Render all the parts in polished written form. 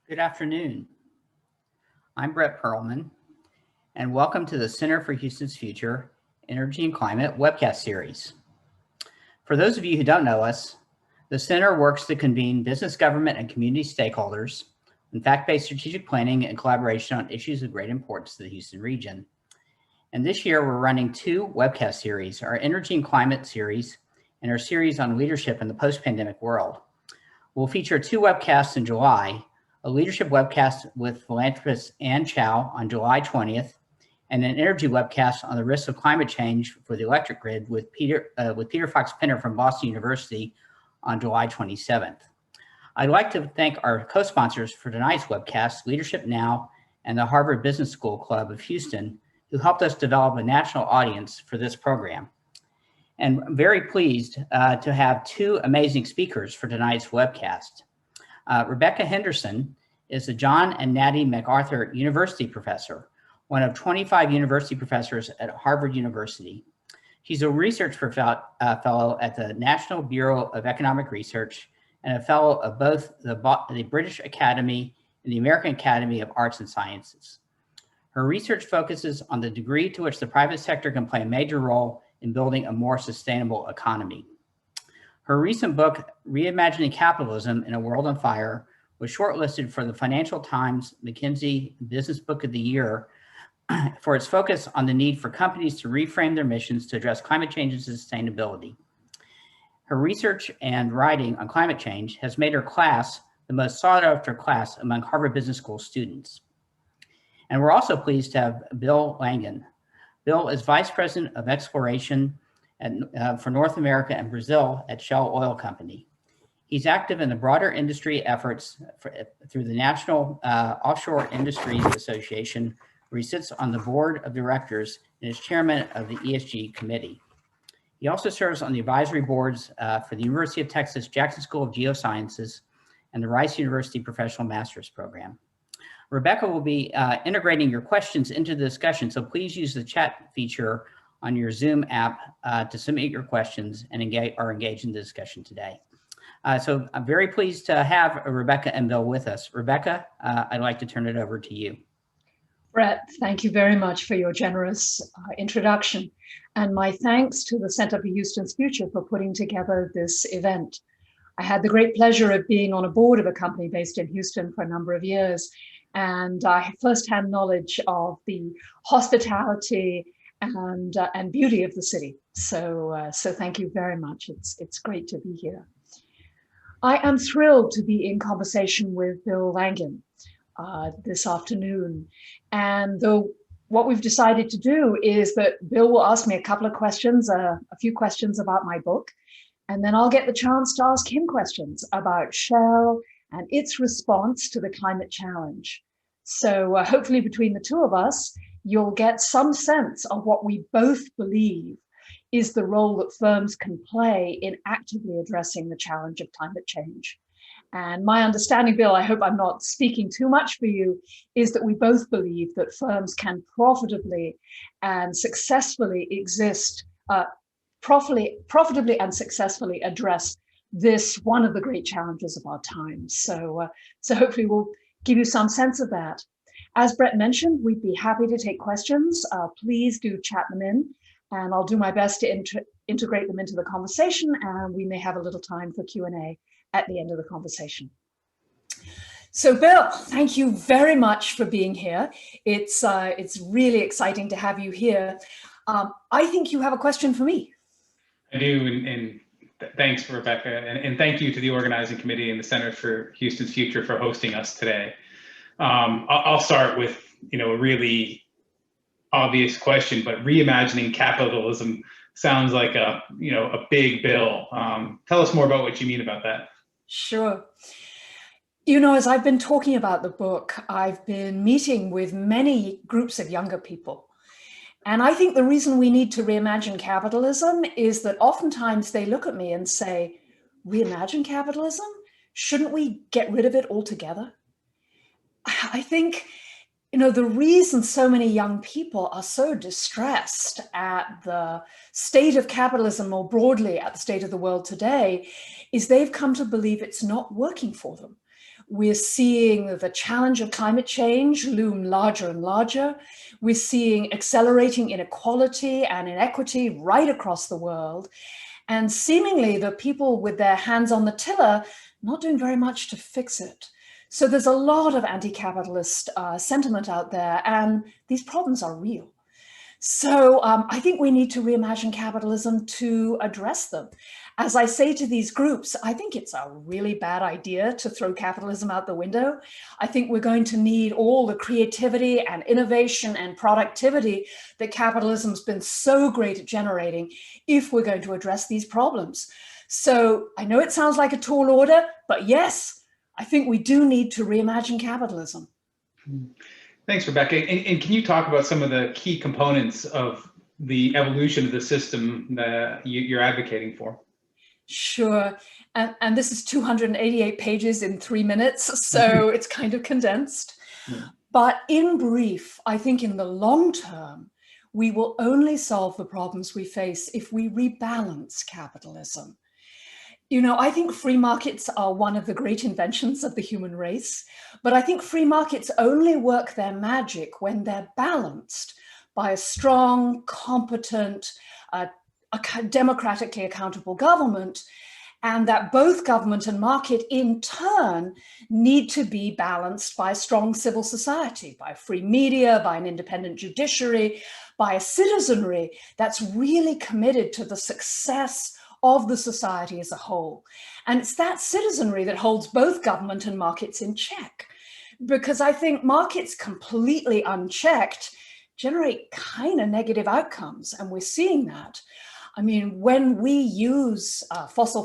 Good afternoon. I'm Brett Perlman, and welcome to the Center for Houston's Future Energy and Climate webcast series. For those of you who don't know us, the Center works to convene business, government, and community stakeholders in fact-based strategic planning and collaboration on issues of great importance to the Houston region. And this year, we're running two webcast series, our Energy and Climate series and our series on leadership in the post-pandemic world. We'll feature two webcasts in July, a leadership webcast with philanthropist Ann Chow on July 20th, and an energy webcast on the risks of climate change for the electric grid with Peter Fox-Pinner from Boston University on July 27th. I'd like to thank our co-sponsors for tonight's webcast, Leadership Now and the Harvard Business School Club of Houston, who helped us develop a national audience for this program. And I'm very pleased to have two amazing speakers for tonight's webcast. Rebecca Henderson is the John and Natty MacArthur University Professor, one of 25 university professors at Harvard University. She's a research fellow at the National Bureau of Economic Research and a fellow of both the British Academy and the American Academy of Arts and Sciences. Her research focuses on the degree to which the private sector can play a major role in building a more sustainable economy. Her recent book, Reimagining Capitalism in a World on Fire, was shortlisted for the Financial Times McKinsey Business Book of the Year for its focus on the need for companies to reframe their missions to address climate change and sustainability. Her research and writing on climate change has made her class the most sought after class among Harvard Business School students. And we're also pleased to have Bill Langin. Bill is Vice President of Exploration for North America and Brazil at Shell Oil Company. He's active in the broader industry efforts through the National Offshore Industries Association, where he sits on the board of directors and is chairman of the ESG committee. He also serves on the advisory boards for the University of Texas Jackson School of Geosciences and the Rice University Professional Master's Program. Rebecca will be integrating your questions into the discussion, so please use the chat feature on your Zoom app to submit your questions and engage in the discussion today. So I'm very pleased to have Rebecca and Bill with us. Rebecca, I'd like to turn it over to you. Brett, thank you very much for your generous introduction. And my thanks to the Center for Houston's Future for putting together this event. I had the great pleasure of being on a board of a company based in Houston for a number of years. And I have firsthand knowledge of the hospitality and beauty of the city. So thank you very much. It's great to be here. I am thrilled to be in conversation with Bill Langin this afternoon. And what we've decided to do is that Bill will ask me a couple of questions, a few questions about my book, and then I'll get the chance to ask him questions about Shell and its response to the climate challenge. So hopefully between the two of us, you'll get some sense of what we both believe is the role that firms can play in actively addressing the challenge of climate change. And my understanding, Bill, I hope I'm not speaking too much for you, is that we both believe that firms can profitably and successfully profitably and successfully address this, one of the great challenges of our time. So hopefully we'll give you some sense of that. As Brett mentioned, we'd be happy to take questions. Please do chat them in, and I'll do my best to integrate them into the conversation, and we may have a little time for Q&A at the end of the conversation. So Bill, thank you very much for being here. It's really exciting to have you here. I think you have a question for me. I do, and thanks, Rebecca, and thank you to the organizing committee and the Center for Houston's Future for hosting us today. I'll start with a really obvious question, but reimagining capitalism sounds like a big bill. Tell us more about what you mean about that. Sure. As I've been talking about the book, I've been meeting with many groups of younger people. And I think the reason we need to reimagine capitalism is that oftentimes they look at me and say, reimagine capitalism? Shouldn't we get rid of it altogether? I think, the reason so many young people are so distressed at the state of capitalism more broadly, at the state of the world today, is they've come to believe it's not working for them. We're seeing the challenge of climate change loom larger and larger. We're seeing accelerating inequality and inequity right across the world. And seemingly the people with their hands on the tiller not doing very much to fix it. So there's a lot of anti-capitalist sentiment out there, and these problems are real. So I think we need to reimagine capitalism to address them. As I say to these groups, I think it's a really bad idea to throw capitalism out the window. I think we're going to need all the creativity and innovation and productivity that capitalism's been so great at generating if we're going to address these problems. So I know it sounds like a tall order, but yes, I think we do need to reimagine capitalism. Thanks, Rebecca. And can you talk about some of the key components of the evolution of the system that you're advocating for? Sure. And this is 288 pages in 3 minutes, so it's kind of condensed. Yeah. But in brief, I think in the long term, we will only solve the problems we face if we rebalance capitalism. You know, I think free markets are one of the great inventions of the human race, but I think free markets only work their magic when they're balanced by a strong, competent, democratically accountable government, and that both government and market in turn need to be balanced by a strong civil society, by free media, by an independent judiciary, by a citizenry that's really committed to the success of the society as a whole. And it's that citizenry that holds both government and markets in check. Because I think markets completely unchecked generate kind of negative outcomes, and we're seeing that. I mean, when we use fossil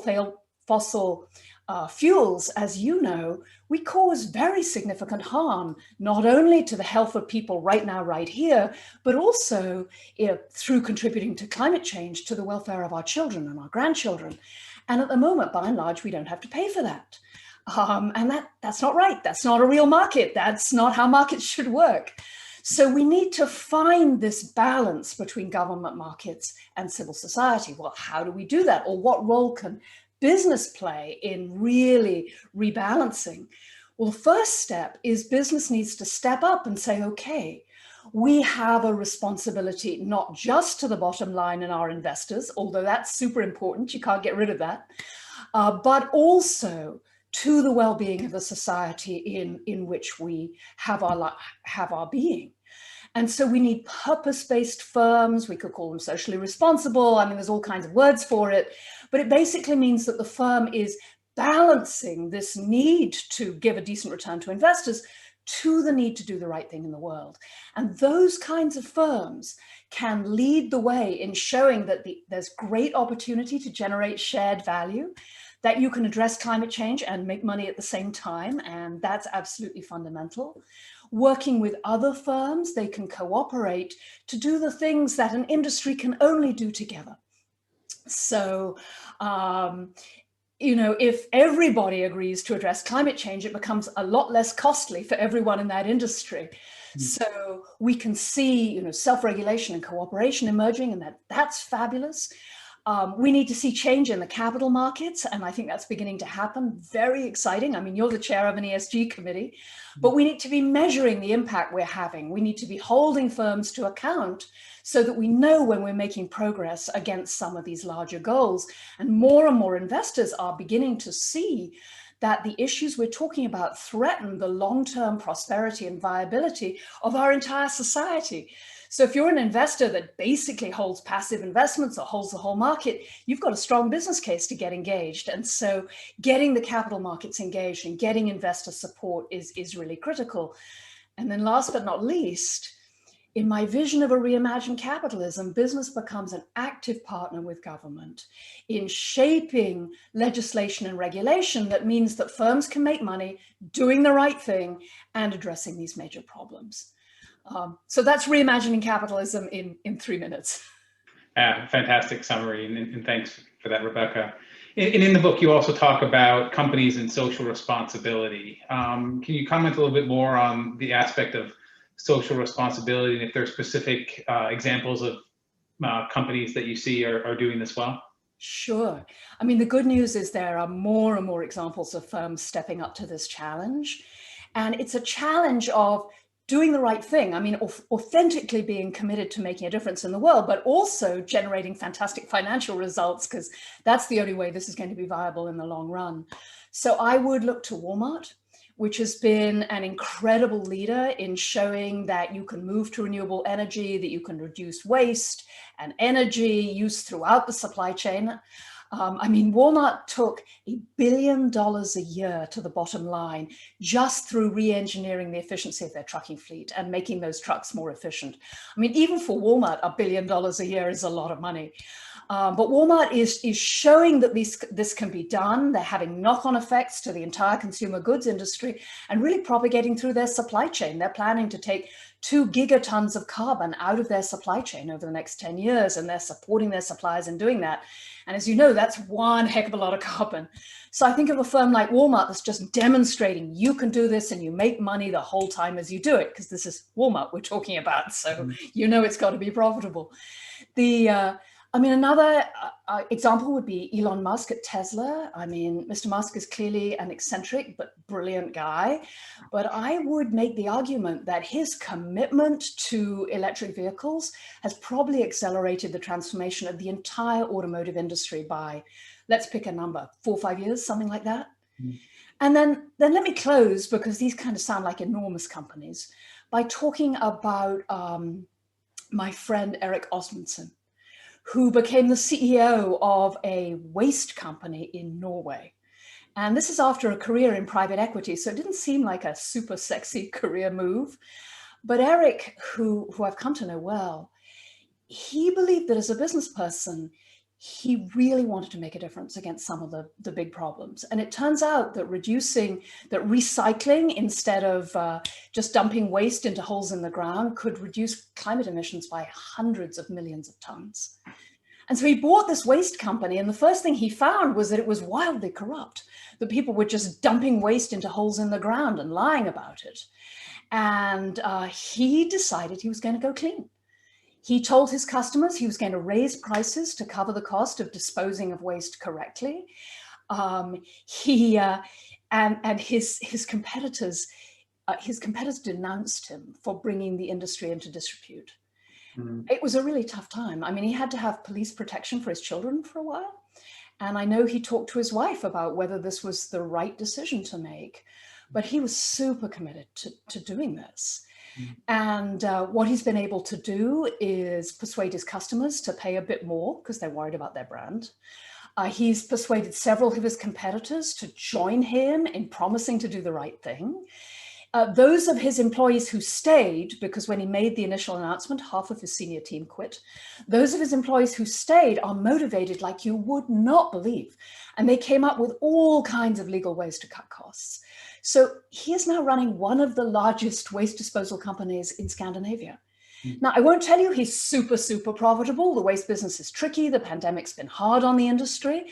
fuels, as you know, we cause very significant harm, not only to the health of people right now, right here, but also through contributing to climate change, to the welfare of our children and our grandchildren. And at the moment, by and large, we don't have to pay for that. And that's not right. That's not a real market. That's not how markets should work. So we need to find this balance between government, markets, and civil society. Well, how do we do that? Or what role can business play in really rebalancing? Well, the first step is business needs to step up and say, okay, we have a responsibility not just to the bottom line and our investors, although that's super important, you can't get rid of that, but also to the well-being of the society in which we have our being. And so we need purpose-based firms. We could call them socially responsible. I mean, there's all kinds of words for it, but it basically means that the firm is balancing this need to give a decent return to investors to the need to do the right thing in the world. And those kinds of firms can lead the way in showing that there's great opportunity to generate shared value, that you can address climate change and make money at the same time, and that's absolutely fundamental. Working with other firms, they can cooperate to do the things that an industry can only do together. So, you know, if everybody agrees to address climate change, it becomes a lot less costly for everyone in that industry. So we can see, you know, self-regulation and cooperation emerging, and that's fabulous. We need to see change in the capital markets, and I think that's beginning to happen. Very exciting. I mean, you're the chair of an ESG committee, but we need to be measuring the impact we're having. We need to be holding firms to account so that we know when we're making progress against some of these larger goals. And more investors are beginning to see that the issues we're talking about threaten the long-term prosperity and viability of our entire society. So if you're an investor that basically holds passive investments or holds the whole market, you've got a strong business case to get engaged. And so getting the capital markets engaged and getting investor support is really critical. And then last but not least, in my vision of a reimagined capitalism, business becomes an active partner with government in shaping legislation and regulation that means that firms can make money doing the right thing and addressing these major problems. So that's reimagining capitalism in 3 minutes. Fantastic summary, and thanks for that, Rebecca. And in the book, you also talk about companies and social responsibility. Can you comment a little bit more on the aspect of social responsibility, and if there are specific examples of companies that you see are doing this well? Sure. I mean, the good news is there are more and more examples of firms stepping up to this challenge. And it's a challenge of doing the right thing. I mean, authentically being committed to making a difference in the world, but also generating fantastic financial results, because that's the only way this is going to be viable in the long run. So I would look to Walmart, which has been an incredible leader in showing that you can move to renewable energy, that you can reduce waste and energy use throughout the supply chain. I mean, Walmart took $1 billion a year to the bottom line just through re-engineering the efficiency of their trucking fleet and making those trucks more efficient. I mean, even for Walmart, $1 billion a year is a lot of money. But Walmart is showing that this can be done. They're having knock-on effects to the entire consumer goods industry and really propagating through their supply chain. They're planning to take 2 gigatons of carbon out of their supply chain over the next 10 years, and they're supporting their suppliers in doing that. And as you know, that's one heck of a lot of carbon. So I think of a firm like Walmart that's just demonstrating you can do this and you make money the whole time as you do it, because this is Walmart we're talking about. So you know it's got to be profitable. I mean, another example would be Elon Musk at Tesla. I mean, Mr. Musk is clearly an eccentric but brilliant guy. But I would make the argument that his commitment to electric vehicles has probably accelerated the transformation of the entire automotive industry by, let's pick a number, 4 or 5 years, something like that. And then let me close, because these kind of sound like enormous companies, by talking about my friend Eric Osmundson, who became the CEO of a waste company in Norway. And this is after a career in private equity, so it didn't seem like a super sexy career move. But Eric, who I've come to know well, he believed that as a business person, he really wanted to make a difference against some of the big problems. And it turns out that recycling instead of just dumping waste into holes in the ground could reduce climate emissions by hundreds of millions of tons. And so he bought this waste company, and the first thing he found was that it was wildly corrupt. The people were just dumping waste into holes in the ground and lying about it. And he decided he was going to go clean. He told his customers he was going to raise prices to cover the cost of disposing of waste correctly. And his competitors denounced him for bringing the industry into disrepute. It was a really tough time. I mean, he had to have police protection for his children for a while. And I know he talked to his wife about whether this was the right decision to make, but he was super committed to doing this. And what he's been able to do is persuade his customers to pay a bit more because they're worried about their brand. He's persuaded several of his competitors to join him in promising to do the right thing. Those of his employees who stayed, because when he made the initial announcement, half of his senior team quit. Those of his employees who stayed are motivated like you would not believe. And they came up with all kinds of legal ways to cut costs. So he is now running one of the largest waste disposal companies in Scandinavia. Now, I won't tell you he's super, super profitable. The waste business is tricky. The pandemic's been hard on the industry.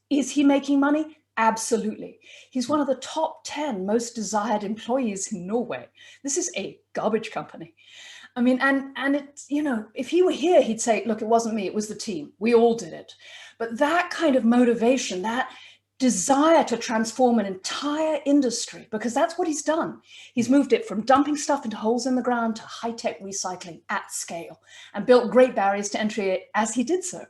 Is he making money? Absolutely. He's one of the top 10 most desired employees in Norway. This is a garbage company. I mean, and it's, you know, if he were here, he'd say, look, it wasn't me, it was the team. We all did it. But that kind of motivation, that desire to transform an entire industry, because that's what he's done. He's moved it from dumping stuff into holes in the ground to high-tech recycling at scale and built great barriers to entry as he did so.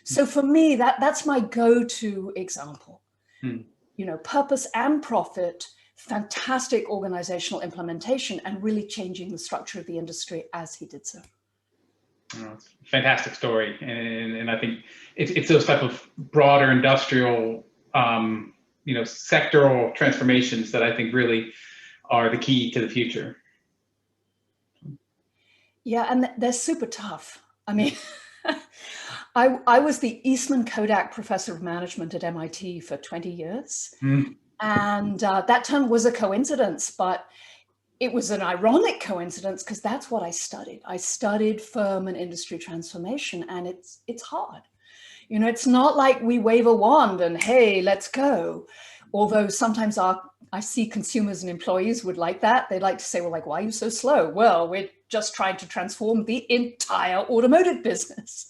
So for me, that's my go-to example. You know, purpose and profit, fantastic organizational implementation, and really changing the structure of the industry as he did so. Fantastic story. And I think it's those type of broader industrial you know, sectoral transformations that I think really are the key to the future. Yeah, and they're super tough. I mean, I was the Eastman Kodak Professor of Management at MIT for 20 years. And that term was a coincidence, but it was an ironic coincidence because that's what I studied. I studied firm and industry transformation, and it's hard. You know, it's not like we wave a wand and, hey, let's go. Although sometimes I see consumers and employees would like that. They'd like to say, well, like, why are you so slow? Well, we're just trying to transform the entire automotive business.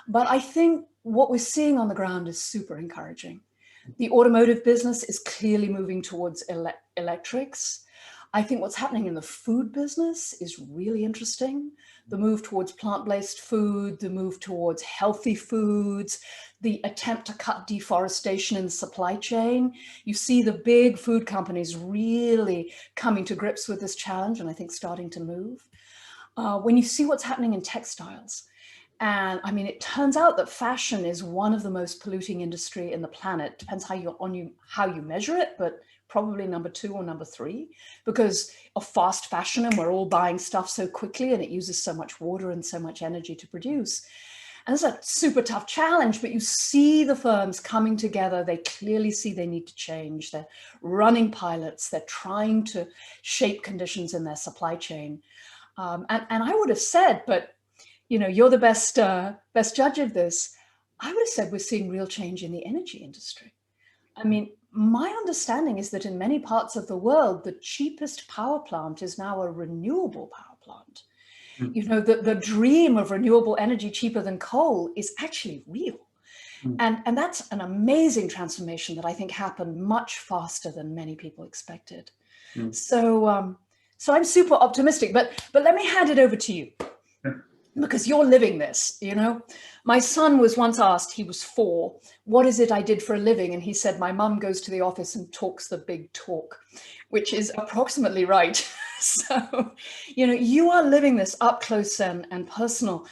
But I think what we're seeing on the ground is super encouraging. The automotive business is clearly moving towards electrics. I think what's happening in the food business is really interesting. The move towards plant-based food, the move towards healthy foods, the attempt to cut deforestation in the supply chain. You see the big food companies really coming to grips with this challenge, and I think starting to move. When you see what's happening in textiles, and I mean, it turns out that fashion is one of the most polluting industry in the planet. Depends how you measure it, but probably number 2 or number 3, because of fast fashion, and we're all buying stuff so quickly, and it uses so much water and so much energy to produce. And it's a super tough challenge, but you see the firms coming together. They clearly see they need to change. They're running pilots. They're trying to shape conditions in their supply chain. And I would have said, but you're the best judge of this. I would have said we're seeing real change in the energy industry. I mean, my understanding is that in many parts of the world, the cheapest power plant is now a renewable power plant. The dream of renewable energy cheaper than coal is actually real. And that's an amazing transformation that I think happened much faster than many people expected. So I'm super optimistic, but let me hand it over to you. Because you're living this, My son was once asked, he was 4, what is it I did for a living? And he said, my mum goes to the office and talks the big talk, which is approximately right. So, you are living this up close and personal.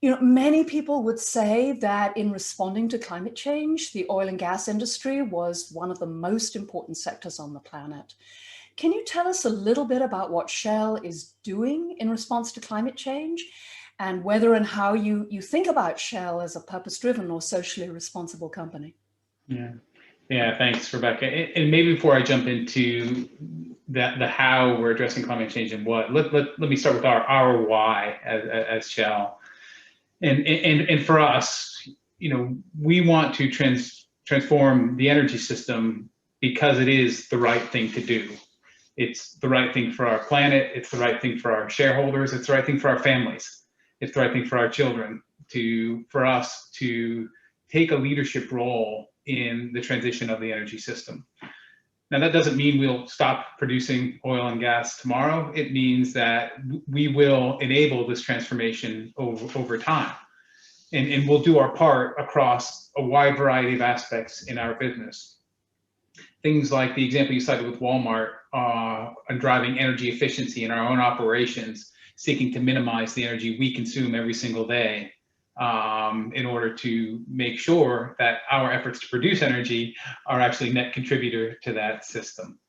Many people would say that in responding to climate change, the oil and gas industry was one of the most important sectors on the planet. Can you tell us a little bit about what Shell is doing in response to climate change? And whether and how you think about Shell as a purpose-driven or socially responsible company. Yeah, thanks, Rebecca. And maybe before I jump into the how we're addressing climate change and what, let me start with our why as Shell. And for us, we want to transform the energy system because it is the right thing to do. It's the right thing for our planet. It's the right thing for our shareholders. It's the right thing for our families. It's the right thing for our children, for us to take a leadership role in the transition of the energy system. Now, that doesn't mean we'll stop producing oil and gas tomorrow. It means that we will enable this transformation over time. And we'll do our part across a wide variety of aspects in our business. Things like the example you cited with Walmart on driving energy efficiency in our own operations, seeking to minimize the energy we consume every single day in order to make sure that our efforts to produce energy are actually net contributor to that system.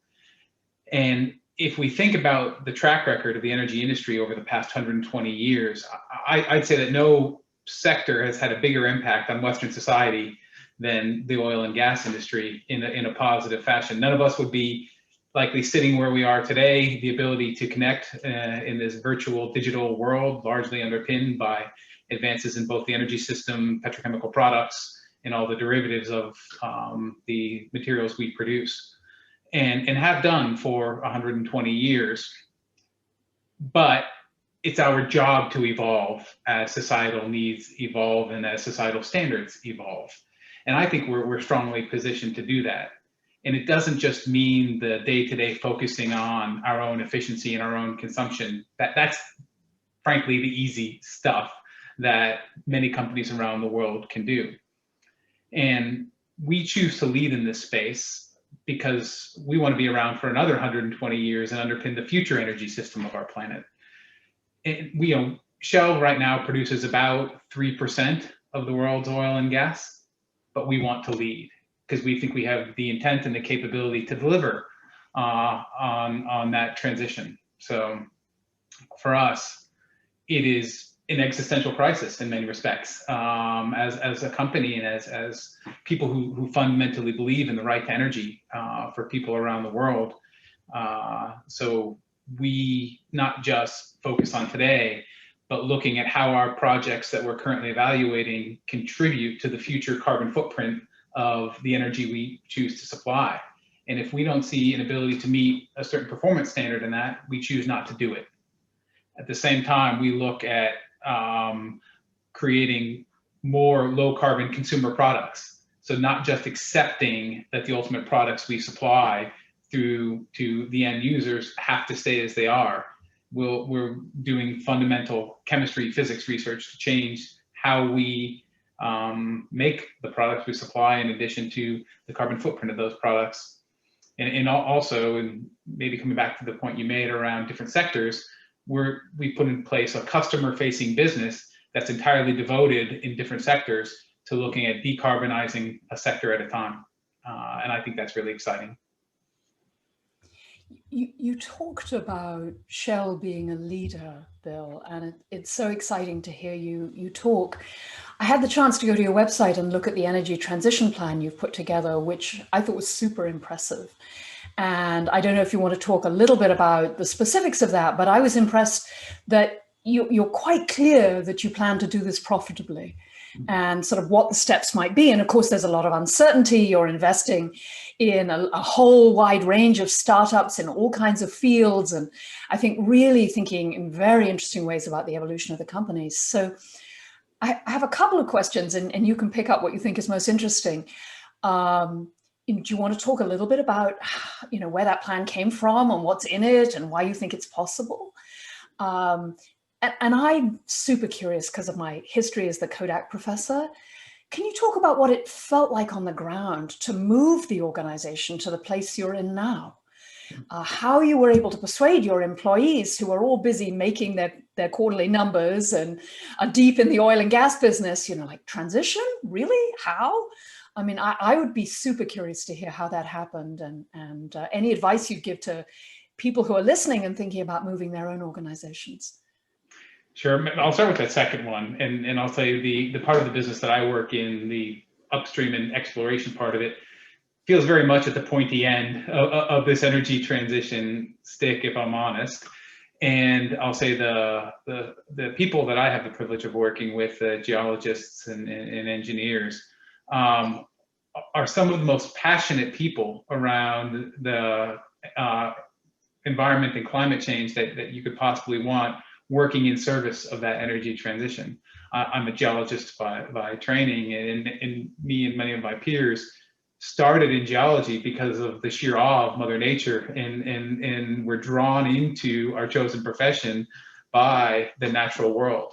And if we think about the track record of the energy industry over the past 120 years, I'd say that no sector has had a bigger impact on Western society than the oil and gas industry in a positive fashion. None of us would be likely sitting where we are today. The ability to connect in this virtual digital world, largely underpinned by advances in both the energy system, petrochemical products, and all the derivatives of the materials we produce, and have done for 120 years. But it's our job to evolve as societal needs evolve and as societal standards evolve. And I think we're strongly positioned to do that. And it doesn't just mean the day-to-day focusing on our own efficiency and our own consumption. That's frankly the easy stuff that many companies around the world can do. And we choose to lead in this space because we want to be around for another 120 years and underpin the future energy system of our planet. And Shell right now produces about 3% of the world's oil and gas, but we want to lead, because we think we have the intent and the capability to deliver on that transition. So for us, it is an existential crisis in many respects, as a company and as people who fundamentally believe in the right to energy for people around the world. So we not just focus on today, but looking at how our projects that we're currently evaluating contribute to the future carbon footprint of the energy we choose to supply. And if we don't see an ability to meet a certain performance standard in that, we choose not to do it. At the same time, we look at creating more low carbon consumer products. So not just accepting that the ultimate products we supply through to the end users have to stay as they are. We're doing fundamental chemistry, physics research to change how we make the products we supply, in addition to the carbon footprint of those products. And also, and maybe coming back to the point you made around different sectors, we put in place a customer-facing business that's entirely devoted in different sectors to looking at decarbonizing a sector at a time. And I think that's really exciting. You talked about Shell being a leader, Bill, and it's so exciting to hear you talk. I had the chance to go to your website and look at the energy transition plan you've put together, which I thought was super impressive. And I don't know if you want to talk a little bit about the specifics of that, but I was impressed that you're quite clear that you plan to do this profitably and sort of what the steps might be. And of course, there's a lot of uncertainty. You're investing in a whole wide range of startups in all kinds of fields. And I think really thinking in very interesting ways about the evolution of the companies. So I have a couple of questions, and you can pick up what you think is most interesting. Do you want to talk a little bit about, where that plan came from and what's in it and why you think it's possible? And I'm super curious because of my history as the Kodak professor. Can you talk about what it felt like on the ground to move the organization to the place you're in now? How you were able to persuade your employees, who are all busy making their quarterly numbers and are deep in the oil and gas business, like, transition? Really? How? I mean, I would be super curious to hear how that happened, and any advice you'd give to people who are listening and thinking about moving their own organizations. Sure. I'll start with that second one, and I'll say the part of the business that I work in, the upstream and exploration part of it, feels very much at the pointy end of this energy transition stick, if I'm honest. And I'll say the people that I have the privilege of working with, geologists and engineers, are some of the most passionate people around the environment and climate change that you could possibly want, working in service of that energy transition. I'm a geologist by training, and me and many of my peers started in geology because of the sheer awe of Mother Nature, and we're drawn into our chosen profession by the natural world.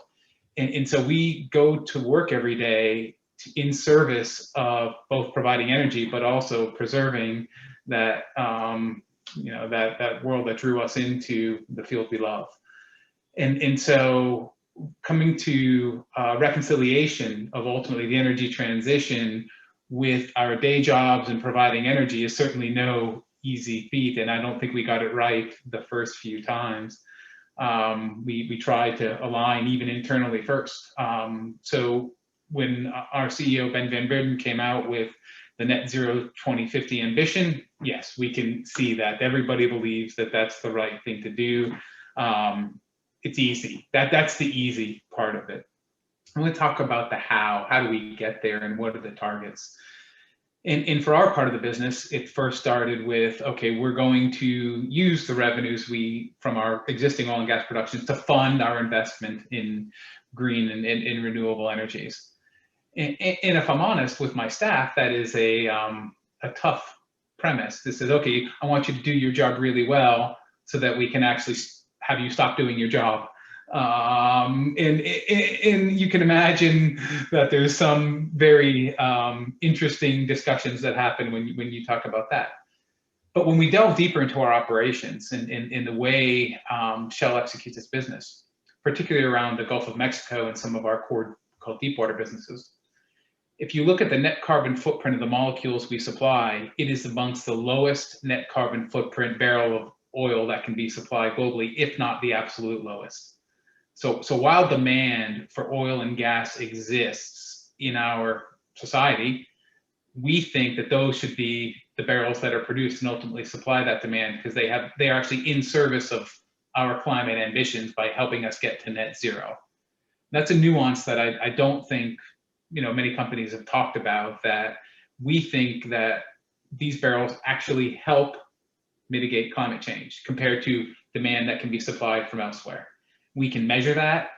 And so we go to work every day in service of both providing energy, but also preserving that, that world that drew us into the field we love. And so coming to reconciliation of ultimately the energy transition with our day jobs and providing energy is certainly no easy feat. And I don't think we got it right the first few times. We tried to align even internally first. So when our CEO, Ben Van Beurden, came out with the net zero 2050 ambition, yes, we can see that. Everybody believes that that's the right thing to do. It's easy. That's the easy part of it. I'm going to talk about the how. How do we get there, and what are the targets? And for our part of the business, it first started with, okay, we're going to use the revenues from our existing oil and gas productions to fund our investment in green and in renewable energies. And if I'm honest with my staff, that is a tough premise. This is, okay, I want you to do your job really well so that we can actually have you stop doing your job. And you can imagine that there's some very interesting discussions that happen when you talk about that. But when we delve deeper into our operations and in the way Shell executes its business, particularly around the Gulf of Mexico and some of our core called deep water businesses, if you look at the net carbon footprint of the molecules we supply, it is amongst the lowest net carbon footprint barrel of oil that can be supplied globally, if not the absolute lowest. So while demand for oil and gas exists in our society, we think that those should be the barrels that are produced and ultimately supply that demand, because they are actually in service of our climate ambitions by helping us get to net zero. That's a nuance that I don't think many companies have talked about, that we think that these barrels actually help mitigate climate change compared to demand that can be supplied from elsewhere. We can measure that,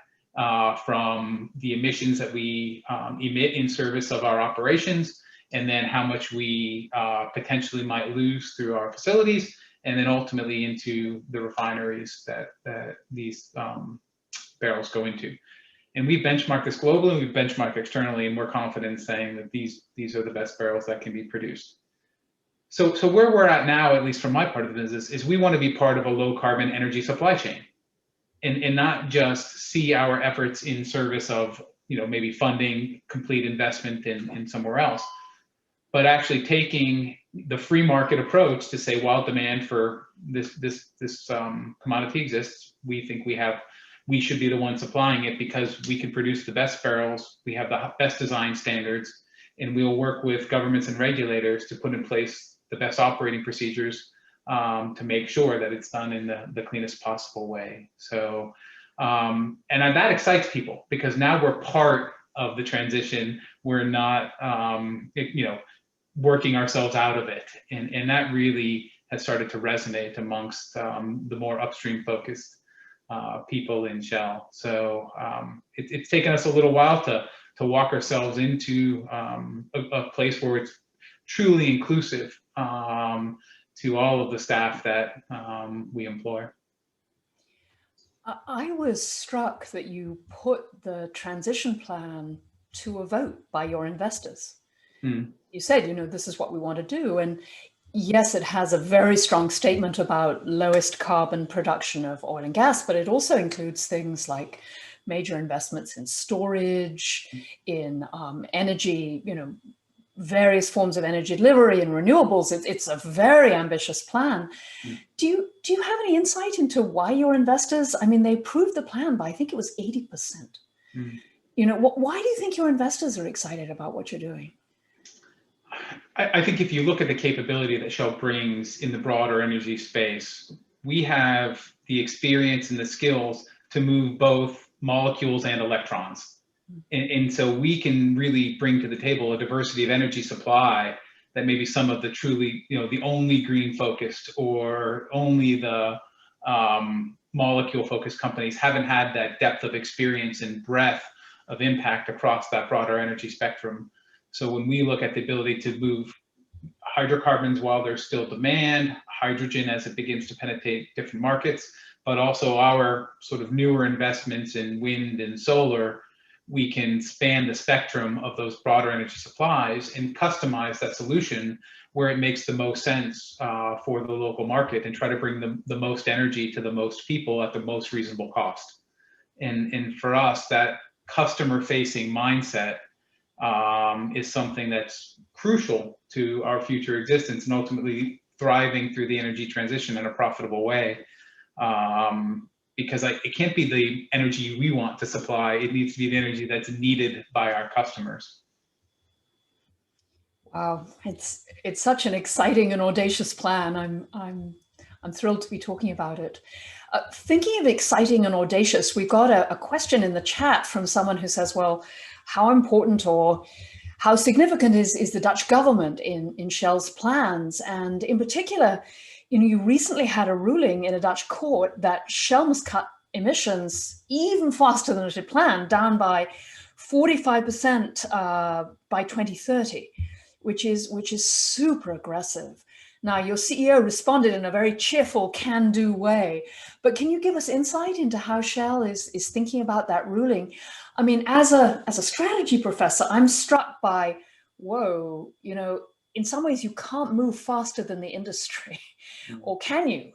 from the emissions that we emit in service of our operations, and then how much we potentially might lose through our facilities, and then ultimately into the refineries that these barrels go into. And we benchmark this globally, we benchmark externally, and we're confident in saying that these are the best barrels that can be produced. So where we're at now, at least from my part of the business, is we want to be part of a low carbon energy supply chain, and not just see our efforts in service of, you know, maybe funding complete investment in somewhere else, but actually taking the free market approach to say, while demand for this commodity exists, we think we should be the one supplying it because we can produce the best barrels, we have the best design standards, and we'll work with governments and regulators to put in place the best operating procedures to make sure that it's done in the cleanest possible way. So, and that excites people because now we're part of the transition. We're not, you know, working ourselves out of it. And that really has started to resonate amongst the more upstream focused people in Shell. So it's taken us a little while to walk ourselves into a place where it's truly inclusive to all of the staff that we employ. I was struck that you put the transition plan to a vote by your investors. You said, you know, this is what we want to do. And yes, it has a very strong statement about lowest carbon production of oil and gas, but it also includes things like major investments in storage, in energy, you know, various forms of energy delivery and renewables. It's a very ambitious plan. Do you have any insight into why your investors, I mean, they approved the plan by, I think it was 80%. You know, why do you think your investors are excited about what you're doing? I think if you look at the capability that Shell brings in the broader energy space, we have the experience and the skills to move both molecules and electrons. And so we can really bring to the table a diversity of energy supply that maybe some of the truly, you know, the only green focused or only the molecule focused companies haven't had that depth of experience and breadth of impact across that broader energy spectrum. So when we look at the ability to move hydrocarbons while there's still demand, hydrogen as it begins to penetrate different markets, but also our sort of newer investments in wind and solar, we can span the spectrum of those broader energy supplies and customize that solution where it makes the most sense for the local market and try to bring the most energy to the most people at the most reasonable cost. And for us, that customer-facing mindset is something that's crucial to our future existence and ultimately thriving through the energy transition in a profitable way. Because it can't be the energy we want to supply, it needs to be the energy that's needed by our customers. Wow, it's such an exciting and audacious plan. I'm thrilled to be talking about it. Thinking of exciting and audacious, we got a question in the chat from someone who says, well, how important or how significant is the Dutch government in Shell's plans? And in particular, you know, you recently had a ruling in a Dutch court that Shell must cut emissions even faster than it had planned, down by 45% by 2030, which is super aggressive. Now, your CEO responded in a very cheerful, can-do way, but can you give us insight into how Shell is thinking about that ruling? I mean, as a strategy professor, I'm struck by, whoa, you know, in some ways you can't move faster than the industry, or can you?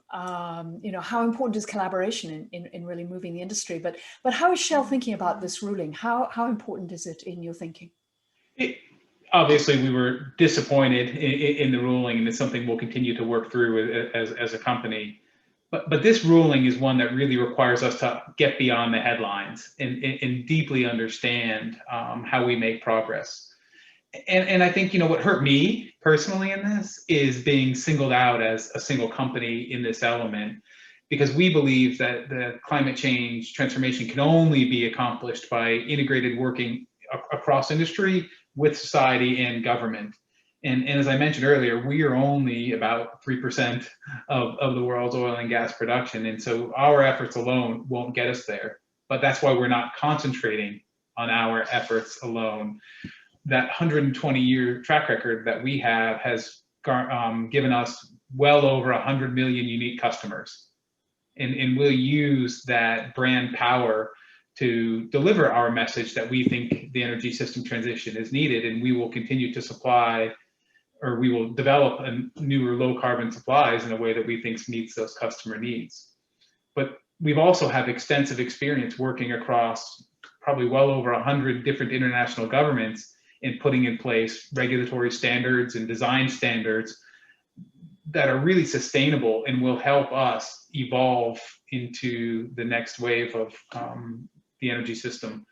You know, how important is collaboration in really moving the industry? But how is Shell thinking about this ruling? How important is it in your thinking? Obviously, we were disappointed in the ruling, and it's something we'll continue to work through as a company. But this ruling is one that really requires us to get beyond the headlines and deeply understand how we make progress. And I think, you know, what hurt me personally in this is being singled out as a single company in this element, because we believe that the climate change transformation can only be accomplished by integrated working across industry with society and government. And as I mentioned earlier, we are only about 3% of the world's oil and gas production. And so our efforts alone won't get us there. but that's why we're not concentrating on our efforts alone. That 120-year track record that we have has given us well over 100 million unique customers. And we'll use that brand power to deliver our message that we think the energy system transition is needed, and we will continue to supply, or we will develop newer low carbon supplies in a way that we think meets those customer needs. But we've also have extensive experience working across probably well over 100 different international governments in putting in place regulatory standards and design standards that are really sustainable and will help us evolve into the next wave of the energy system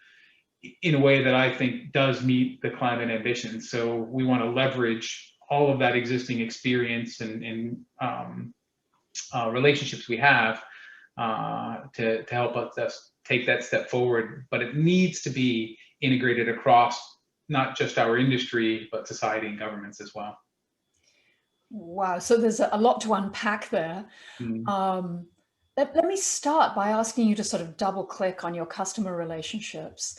in a way that I think does meet the climate ambitions. So we want to leverage all of that existing experience and relationships we have to help us take that step forward. But it needs to be integrated across not just our industry, but society and governments as well. Wow, so there's a lot to unpack there. Let me start by asking you to sort of double click on your customer relationships.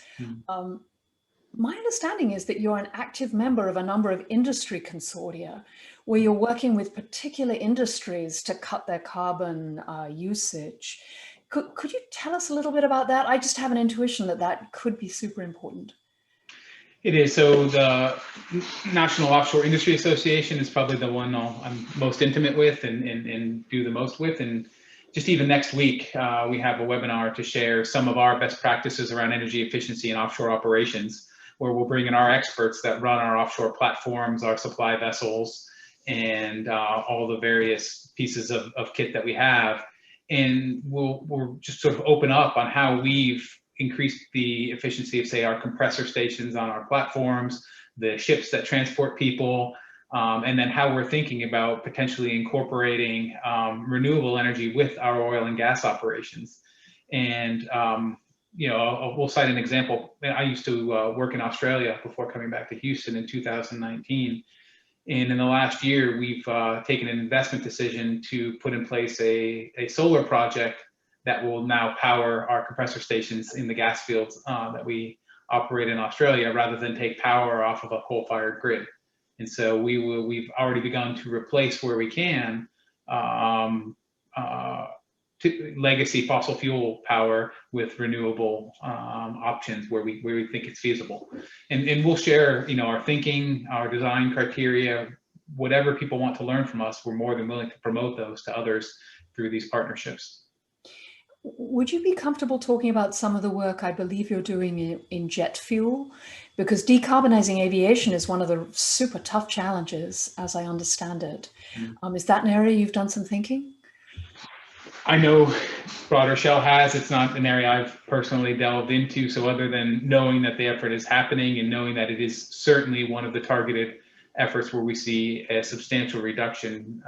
My understanding is that you're an active member of a number of industry consortia where you're working with particular industries to cut their carbon usage. Could you tell us a little bit about that? I just have an intuition that that could be super important. It is. So the National Offshore Industry Association is probably the one I'm most intimate with and do the most with. And just even next week, we have a webinar to share some of our best practices around energy efficiency and offshore operations, where we'll bring in our experts that run our offshore platforms, our supply vessels, and all the various pieces of kit that we have. And we'll just sort of open up on how we've increased the efficiency of, say, our compressor stations on our platforms, the ships that transport people, and then how we're thinking about potentially incorporating renewable energy with our oil and gas operations. And we'll cite an example. I used to work in Australia before coming back to Houston in 2019. And in the last year, we've taken an investment decision to put in place a solar project that will now power our compressor stations in the gas fields that we operate in Australia, rather than take power off of a coal-fired grid. And so we've already begun to replace, where we can, legacy fossil fuel power with renewable options where we think it's feasible. And we'll share, our thinking, our design criteria, whatever people want to learn from us. We're more than willing to promote those to others through these partnerships. Would you be comfortable talking about some of the work I believe you're doing in jet fuel? Because decarbonizing aviation is one of the super tough challenges, as I understand it. Is that an area you've done some thinking? I know Broader Shell has. It's not an area I've personally delved into. So other than knowing that the effort is happening and knowing that it is certainly one of the targeted efforts where we see a substantial reduction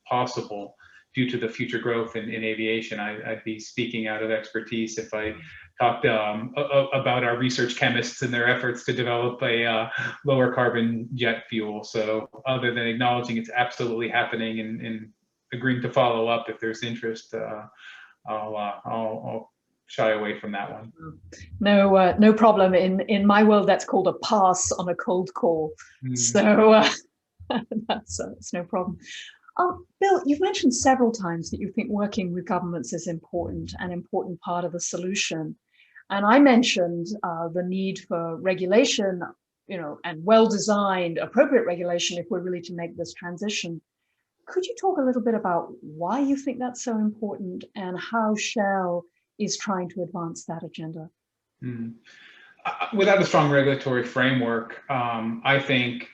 possible due to the future growth in aviation, I'd be speaking out of expertise if I talked about our research chemists and their efforts to develop a lower carbon jet fuel. So other than acknowledging it's absolutely happening and agreeing to follow up if there's interest, I'll shy away from that one. No problem. In my world, that's called a pass on a cold call. So that's no problem. Bill, you've mentioned several times that you think working with governments is important, an important part of the solution. And I mentioned the need for regulation, and well-designed, appropriate regulation if we're really to make this transition. Could you talk a little bit about why you think that's so important and how Shell is trying to advance that agenda? Without a strong regulatory framework, I think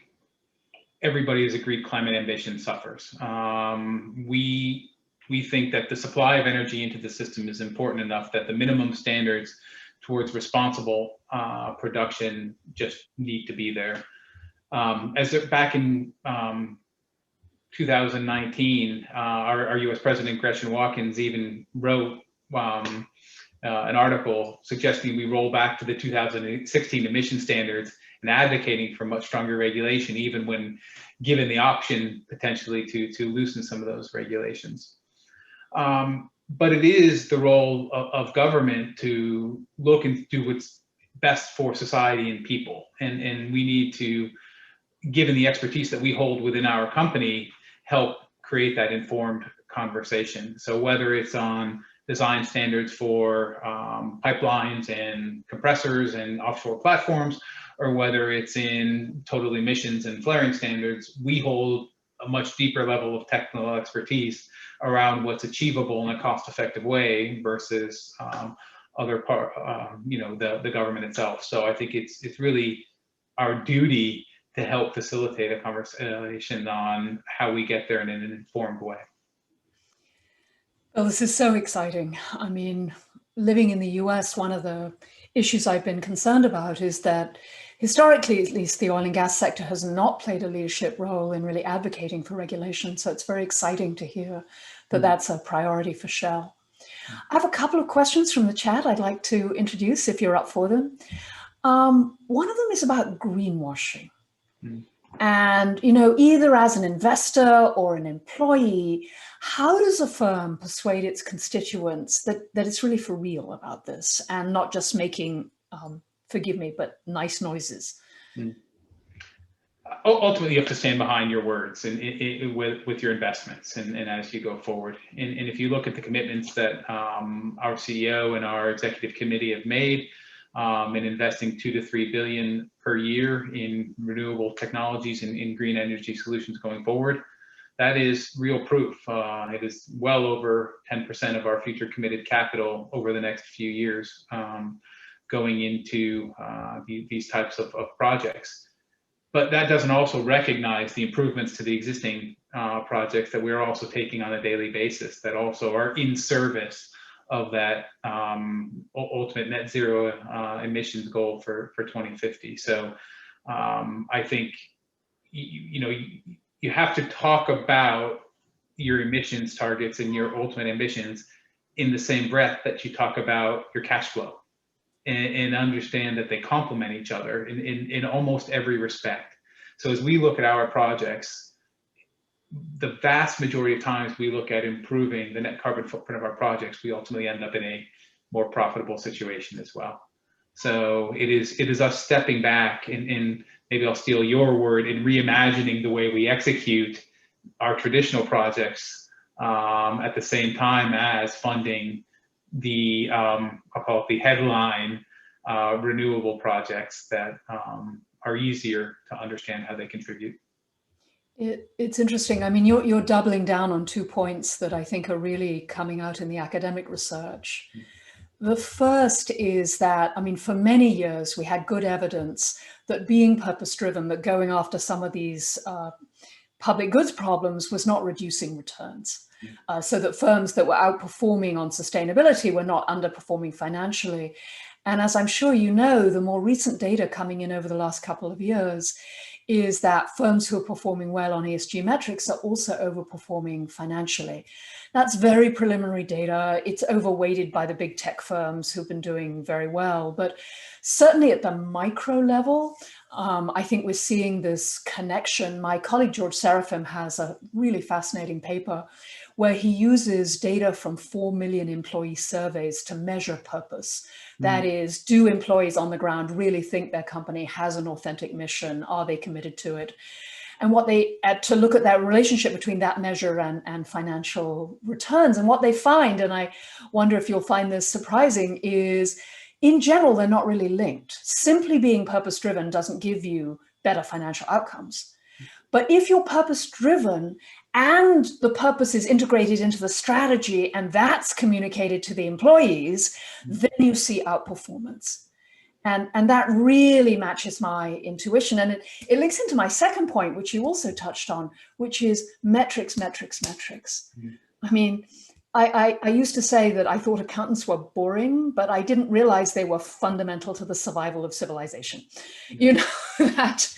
everybody has agreed climate ambition suffers. We think that the supply of energy into the system is important enough that the minimum standards towards responsible production just need to be there. Back in 2019, our U.S. President Gretchen Watkins even wrote an article suggesting we roll back to the 2016 emission standards and advocating for much stronger regulation, even when given the option potentially to loosen some of those regulations. But it is the role of government to look and do what's best for society and people. And we need to, given the expertise that we hold within our company, help create that informed conversation. So whether it's on design standards for pipelines and compressors and offshore platforms, or whether it's in total emissions and flaring standards, we hold a much deeper level of technical expertise around what's achievable in a cost-effective way versus other part, the government itself. So I think it's really our duty to help facilitate a conversation on how we get there in an informed way. Well, this is so exciting. I mean, living in the US, one of the issues I've been concerned about is that historically, at least, the oil and gas sector has not played a leadership role in really advocating for regulation. So it's very exciting to hear that that's a priority for Shell. I have a couple of questions from the chat I'd like to introduce if you're up for them. One of them is about greenwashing. And, either as an investor or an employee, how does a firm persuade its constituents that it's really for real about this and not just making, forgive me, but nice noises? Ultimately, you have to stand behind your words and with your investments and as you go forward. And if you look at the commitments that our CEO and our executive committee have made, in investing $2 to $3 billion per year in renewable technologies and in green energy solutions going forward, that is real proof. It is well over 10% of our future committed capital over the next few years going into these types of projects. But that doesn't also recognize the improvements to the existing projects that we're also taking on a daily basis that also are in service of that ultimate net zero emissions goal for 2050. So I think you have to talk about your emissions targets and your ultimate emissions in the same breath that you talk about your cash flow, and understand that they complement each other in almost every respect. So as we look at our projects, the vast majority of times we look at improving the net carbon footprint of our projects, we ultimately end up in a more profitable situation as well. So it is us stepping back and maybe I'll steal your word, in reimagining the way we execute our traditional projects at the same time as funding the, I'll call it the headline renewable projects that are easier to understand how they contribute. It's interesting. I mean, you're doubling down on 2 points that I think are really coming out in the academic research. The first is that, I mean, for many years, we had good evidence that being purpose-driven, that going after some of these public goods problems was not reducing returns. So that firms that were outperforming on sustainability were not underperforming financially. And as I'm sure you know, the more recent data coming in over the last couple of years is that firms who are performing well on ESG metrics are also overperforming financially. That's very preliminary data. It's overweighted by the big tech firms who've been doing very well. But certainly at the micro level, I think we're seeing this connection. My colleague George Seraphim has a really fascinating paper where he uses data from 4 million employee surveys to measure purpose. That is, do employees on the ground really think their company has an authentic mission? Are they committed to it? And what they, to look at that relationship between that measure and financial returns. And what they find, and I wonder if you'll find this surprising, is in general, they're not really linked. Simply being purpose-driven doesn't give you better financial outcomes. But if you're purpose-driven and the purpose is integrated into the strategy and that's communicated to the employees, then you see outperformance. And that really matches my intuition. And it links into my second point, which you also touched on, which is metrics, metrics, metrics. I mean, I used to say that I thought accountants were boring, but I didn't realize they were fundamental to the survival of civilization. You know, that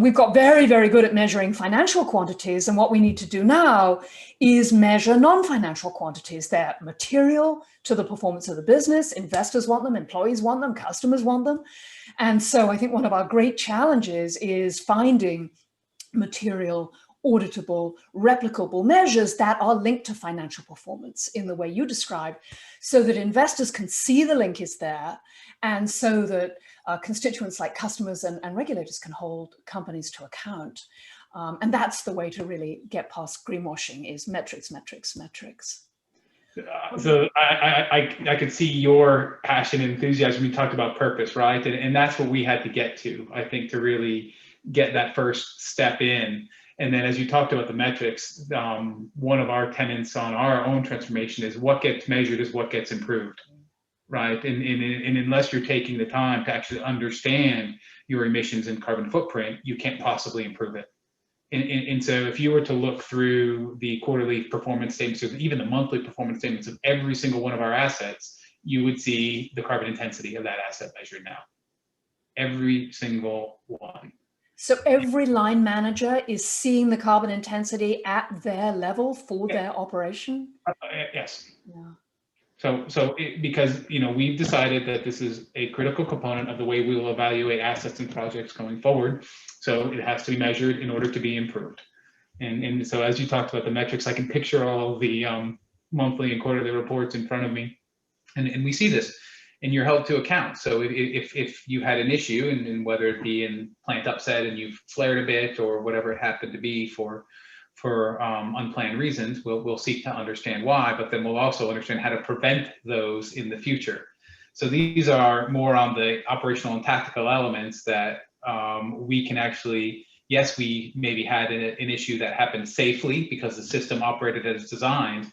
we've got very, very good at measuring financial quantities. And what we need to do now is measure non-financial quantities. They're material to the performance of the business. Investors want them, employees want them, customers want them. And so I think one of our great challenges is finding material auditable, replicable measures that are linked to financial performance in the way you described, so that investors can see the link is there, and so that constituents like customers and regulators can hold companies to account. And that's the way to really get past greenwashing, is metrics, metrics, metrics. So I could see your passion and enthusiasm. You talked about purpose, right? And that's what we had to get to, I think, to really get that first step in. And then as you talked about the metrics, one of our tenets on our own transformation is what gets measured is what gets improved, right? And unless you're taking the time to actually understand your emissions and carbon footprint, you can't possibly improve it. And so if you were to look through the quarterly performance statements, or even the monthly performance statements of every single one of our assets, you would see the carbon intensity of that asset measured now. Every single one. So every line manager is seeing the carbon intensity at their level for their operation? Yes. Yeah. Because we've decided that this is a critical component of the way we will evaluate assets and projects going forward. So it has to be measured in order to be improved. And so as you talked about the metrics, I can picture all the monthly and quarterly reports in front of me, and we see this, and you're held to account. So if you had an issue, and whether it be in plant upset and you've flared a bit or whatever it happened to be for unplanned reasons, we'll seek to understand why, but then we'll also understand how to prevent those in the future. So these are more on the operational and tactical elements that we can actually, yes, we maybe had an issue that happened safely because the system operated as designed,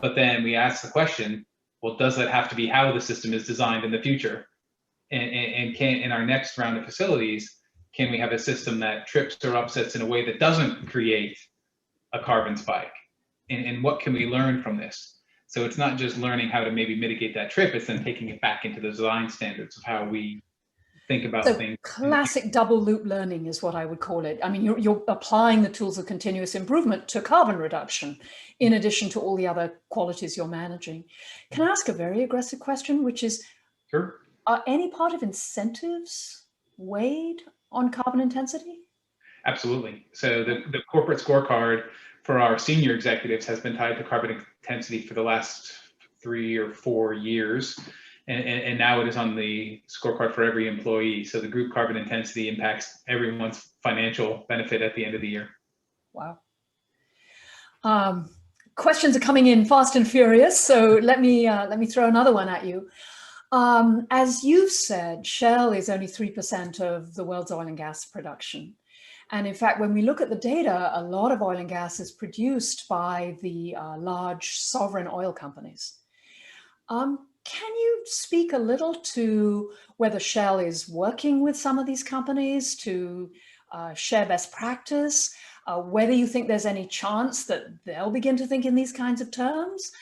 but then we ask the question, well, does that have to be how the system is designed in the future? And can, in our next round of facilities, can we have a system that trips or upsets in a way that doesn't create a carbon spike? And what can we learn from this? So it's not just learning how to maybe mitigate that trip, it's then taking it back into the design standards of how we think about things. Classic double loop learning is what I would call it. I mean, you're applying the tools of continuous improvement to carbon reduction, in addition to all the other qualities you're managing. Can I ask a very aggressive question, which is, Sure. Are any part of incentives weighed on carbon intensity? Absolutely. So the corporate scorecard for our senior executives has been tied to carbon intensity for the last 3 or 4 years. And now it is on the scorecard for every employee. So the group carbon intensity impacts everyone's financial benefit at the end of the year. Wow. Questions are coming in fast and furious. So let me throw another one at you. As you've said, Shell is only 3% of the world's oil and gas production. And in fact, when we look at the data, a lot of oil and gas is produced by the large sovereign oil companies. Can you speak a little to whether Shell is working with some of these companies to share best practice, whether you think there's any chance that they'll begin to think in these kinds of terms?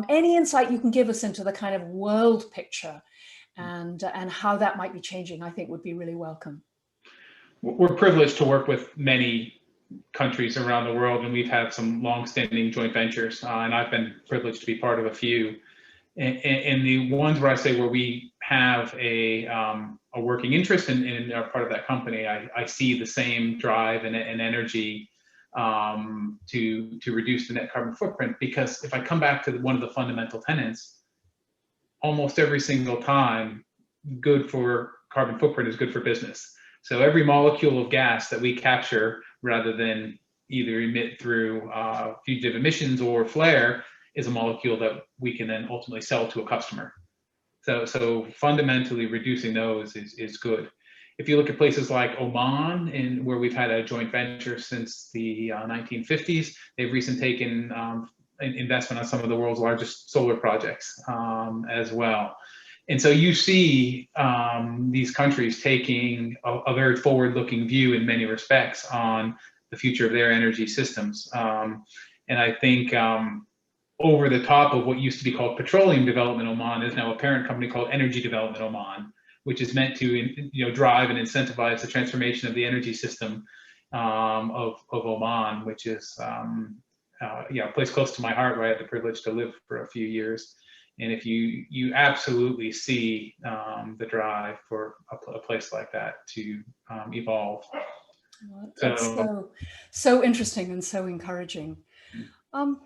Any insight you can give us into the kind of world picture and how that might be changing, I think would be really welcome. We're privileged to work with many countries around the world, and we've had some long-standing joint ventures, and I've been privileged to be part of a few. And the ones where I say where we have a working interest in are part of that company, I see the same drive and energy to reduce the net carbon footprint. Because if I come back to one of the fundamental tenets, almost every single time, good for carbon footprint is good for business. So every molecule of gas that we capture, rather than either emit through fugitive emissions or flare, is a molecule that we can then ultimately sell to a customer. So fundamentally reducing those is good. If you look at places like Oman, where we've had a joint venture since the 1950s, they've recently taken investment on some of the world's largest solar projects as well. And so you see these countries taking a very forward-looking view in many respects on the future of their energy systems. And I think over the top of what used to be called Petroleum Development Oman is now a parent company called Energy Development Oman, which is meant to drive and incentivize the transformation of the energy system of Oman, which is a place close to my heart where I had the privilege to live for a few years. And if you absolutely see the drive for a place like that to evolve. That's so interesting and so encouraging. Gonna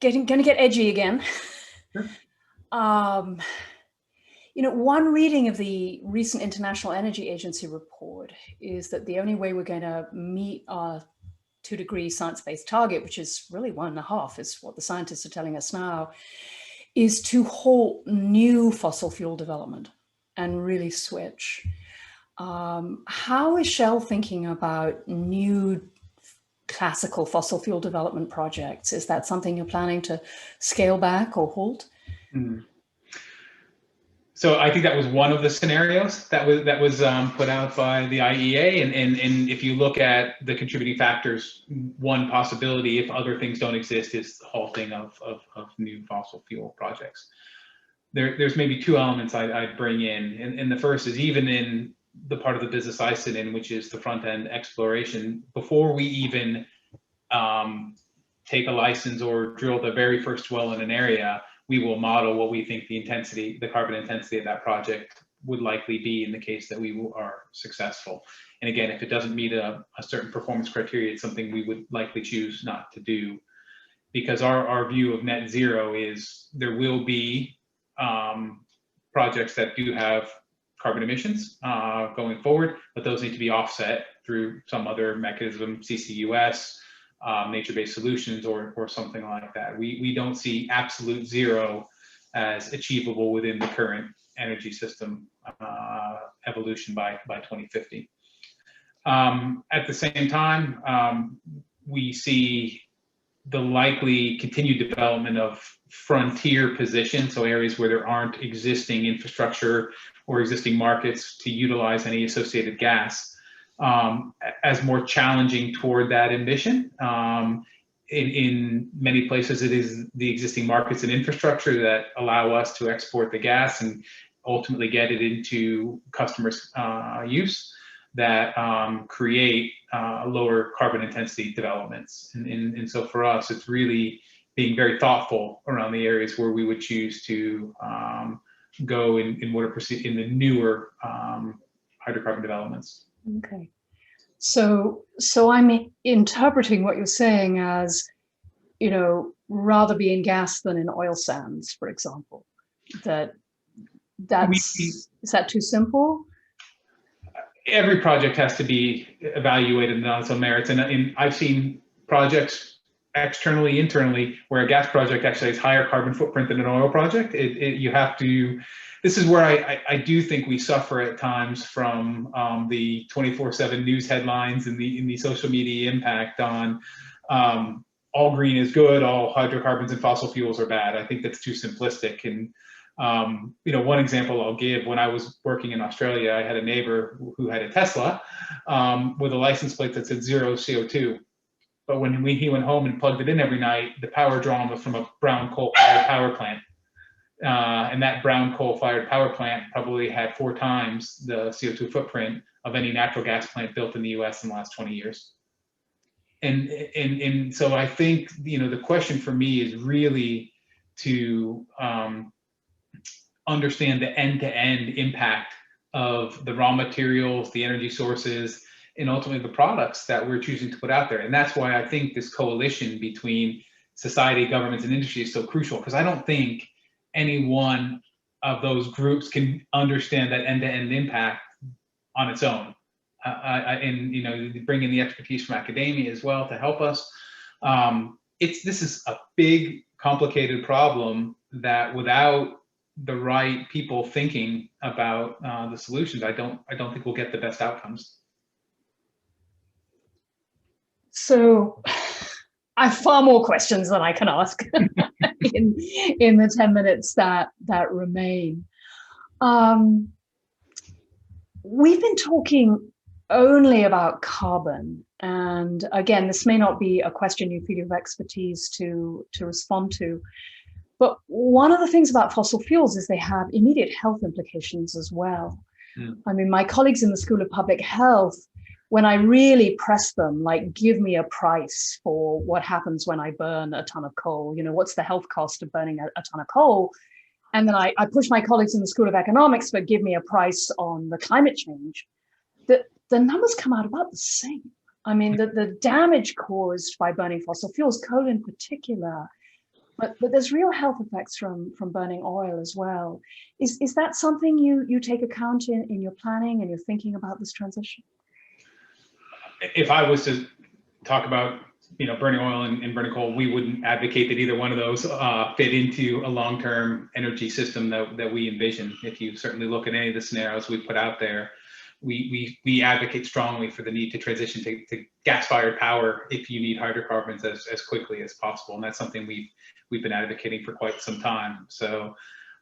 get edgy again. Sure. One reading of the recent International Energy Agency report is that the only way we're going to meet our 2-degree science-based target, which is really 1.5, is what the scientists are telling us now, is to halt new fossil fuel development and really switch. How is Shell thinking about new classical fossil fuel development projects? Is that something you're planning to scale back or halt? So I think that was one of the scenarios that was put out by the IEA, and if you look at the contributing factors, one possibility, if other things don't exist, is the halting of new fossil fuel projects. There's maybe two elements I'd bring in, and the first is, even in the part of the business I sit in, which is the front end exploration, before we even take a license or drill the very first well in an area, we will model what we think the carbon intensity of that project would likely be in the case that we are successful. And again, if it doesn't meet a certain performance criteria, it's something we would likely choose not to do, because our view of net zero is there will be projects that do have carbon emissions going forward, but those need to be offset through some other mechanism, CCUS, nature-based solutions, or something like that. We don't see absolute zero as achievable within the current energy system evolution by 2050. At the same time, we see the likely continued development of frontier positions, so areas where there aren't existing infrastructure or existing markets to utilize any associated gas, as more challenging toward that ambition. In many places, it is the existing markets and infrastructure that allow us to export the gas and ultimately get it into customers' use that create lower carbon intensity developments. And so for us, it's really being very thoughtful around the areas where we would choose to go in what are perceived in the newer hydrocarbon developments. Okay. So I'm interpreting what you're saying as, rather be in gas than in oil sands, for example. Is that too simple? Every project has to be evaluated on its own merits, and I've seen projects externally, internally, where a gas project actually has higher carbon footprint than an oil project. You have to. This is where I do think we suffer at times from the 24/7 news headlines and the social media impact on all green is good, all hydrocarbons and fossil fuels are bad. I think that's too simplistic. And one example I'll give: when I was working in Australia, I had a neighbor who had a Tesla with a license plate that said 0 CO2. But when he went home and plugged it in every night, the power drawn was from a brown coal-fired power plant. And that brown coal-fired power plant probably had 4 times the CO2 footprint of any natural gas plant built in the US in the last 20 years. And so I think, the question for me is really to understand the end-to-end impact of the raw materials, the energy sources, and ultimately the products that we're choosing to put out there. And that's why I think this coalition between society, governments, and industry is so crucial, because I don't think any one of those groups can understand that end-to-end impact on its own. And bring in the expertise from academia as well to help us. This is a big, complicated problem that without the right people thinking about the solutions, I don't think we'll get the best outcomes. So I have far more questions than I can ask in the 10 minutes that remain. We've been talking only about carbon. And again, this may not be a question you feel you have expertise to respond to. But one of the things about fossil fuels is they have immediate health implications as well. I mean, my colleagues in the School of Public Health, when I really press them, like, give me a price for what happens when I burn a ton of coal, what's the health cost of burning a ton of coal? And then I push my colleagues in the School of Economics, but give me a price on the climate change. the numbers come out about the same. I mean, the damage caused by burning fossil fuels, coal in particular, but there's real health effects from burning oil as well. Is that something you take account in your planning and you're thinking about this transition? If I was to talk about burning oil and burning coal, we wouldn't advocate that either one of those fit into a long-term energy system that we envision. If you certainly look at any of the scenarios we put out there, we advocate strongly for the need to transition to gas-fired power if you need hydrocarbons as quickly as possible, and that's something we've been advocating for quite some time. So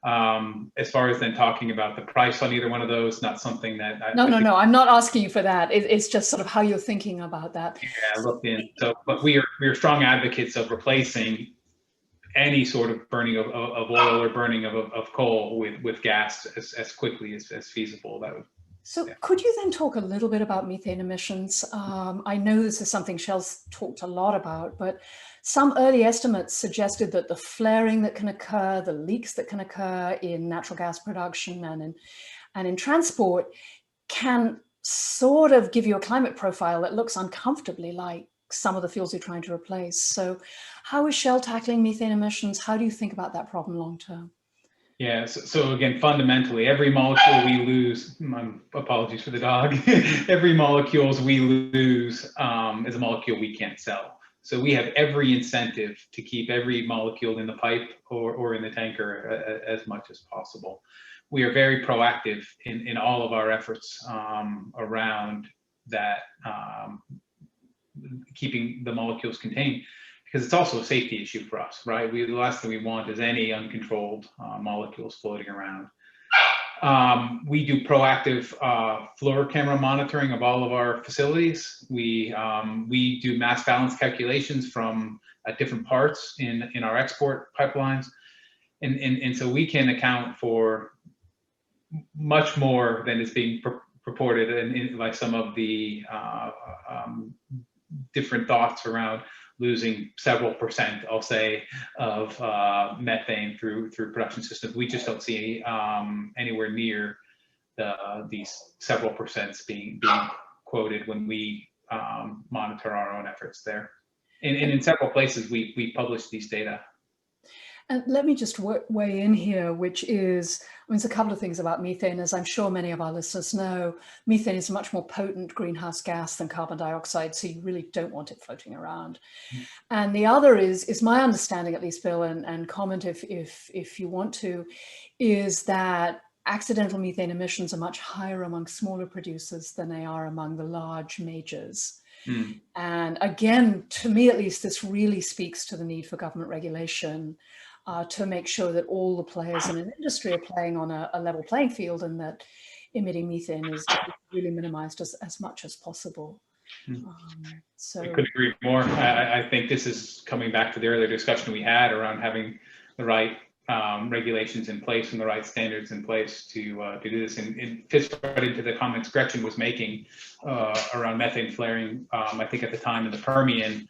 as far as then talking about the price on either one of those, not something that No, I'm not asking you for that. It's just sort of how you're thinking about that. Yeah, looked in. So, but we are strong advocates of replacing any sort of burning of oil or burning of coal with gas as quickly as feasible. That would. So could you then talk a little bit about methane emissions? I know this is something Shell's talked a lot about, but some early estimates suggested that the flaring that can occur, the leaks that can occur in natural gas production and in transport can sort of give you a climate profile that looks uncomfortably like some of the fuels you're trying to replace. So how is Shell tackling methane emissions? How do you think about that problem long term? Yeah, so again, fundamentally, every molecule we lose, apologies for the dog, every molecules we lose is a molecule we can't sell. So we have every incentive to keep every molecule in the pipe or in the tanker as much as possible. We are very proactive in all of our efforts around that, keeping the molecules contained, because it's also a safety issue for us, right? The last thing we want is any uncontrolled molecules floating around. We do proactive floor camera monitoring of all of our facilities. We do mass balance calculations from different parts in our export pipelines. And so we can account for much more than is being purported in like some of the different thoughts around losing several percent, I'll say, of methane through production systems. We just don't see anywhere near these several percents being quoted when we monitor our own efforts there. And in several places, we publish these data. And let me just weigh in here, which is, there's a couple of things about methane. As I'm sure many of our listeners know, methane is a much more potent greenhouse gas than carbon dioxide, so you really don't want it floating around. Mm. And the other is my understanding, at least, Bill, and comment if you want to, is that accidental methane emissions are much higher among smaller producers than they are among the large majors. Mm. And again, to me at least, this really speaks to the need for government regulation to make sure that all the players in an industry are playing on a level playing field, and that emitting methane is really minimized as much as possible. So I couldn't agree more. I think this is coming back to the earlier discussion we had around having the right regulations in place and the right standards in place to do this. And it fits right into the comments Gretchen was making around methane flaring. I think at the time in the Permian,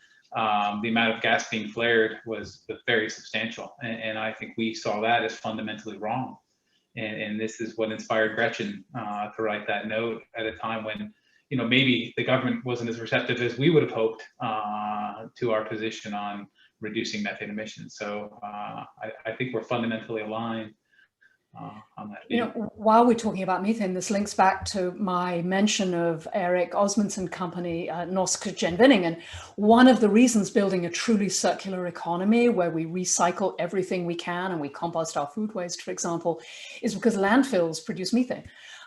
the amount of gas being flared was very substantial. And I think we saw that as fundamentally wrong. And this is what inspired Gretchen to write that note at a time when, maybe the government wasn't as receptive as we would have hoped to our position on reducing methane emissions. So I think we're fundamentally aligned on that. While we're talking about methane, this links back to my mention of Erik Osmundsen company, Norsk Gjenvinning. And one of the reasons building a truly circular economy where we recycle everything we can and we compost our food waste, for example, is because landfills produce methane.